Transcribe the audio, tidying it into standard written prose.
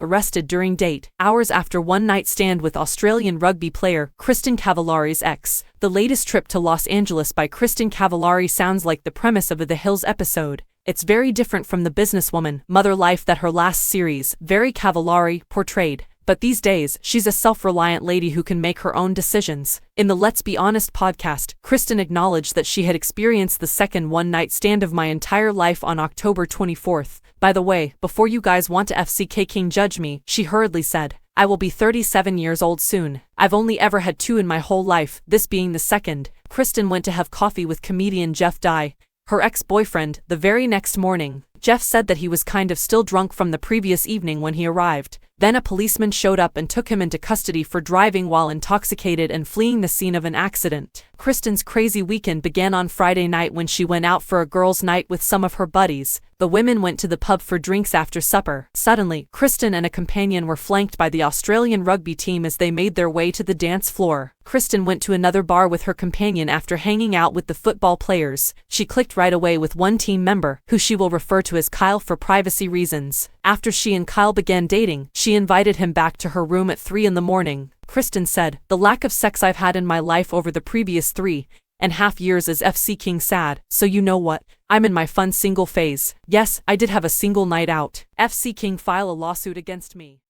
arrested during date, hours after one-night stand with Australian rugby player Kristin Cavallari's ex. The latest trip to Los Angeles by Kristin Cavallari sounds like the premise of a The Hills episode. It's very different from the businesswoman, mother life that her last series, Very Cavallari, portrayed. But these days, she's a self-reliant lady who can make her own decisions. In the Let's Be Honest podcast, Kristin acknowledged that she had experienced the second one-night stand of my entire life on October 24th. By the way, before you guys want to FCK King judge me, she hurriedly said, I will be 37 years old soon. I've only ever had 2 in my whole life, this being the second. Kristin went to have coffee with comedian Jeff Dye, her ex-boyfriend, the very next morning. Jeff said that he was kind of still drunk from the previous evening when he arrived. Then a policeman showed up and took him into custody for driving while intoxicated and fleeing the scene of an accident. Kristin's crazy weekend began on Friday night when she went out for a girls' night with some of her buddies. The women went to the pub for drinks after supper. Suddenly, Kristin and a companion were flanked by the Australian rugby team as they made their way to the dance floor. Kristin went to another bar with her companion after hanging out with the football players. She clicked right away with one team member, who she will refer to as Kyle for privacy reasons. After she and Kyle began dating, she invited him back to her room at 3 in the morning. Kristin said, the lack of sex I've had in my life over the previous 3.5 years is FC King sad, so you know what? I'm in my fun single phase. Yes, I did have a single night out. FC King file a lawsuit against me.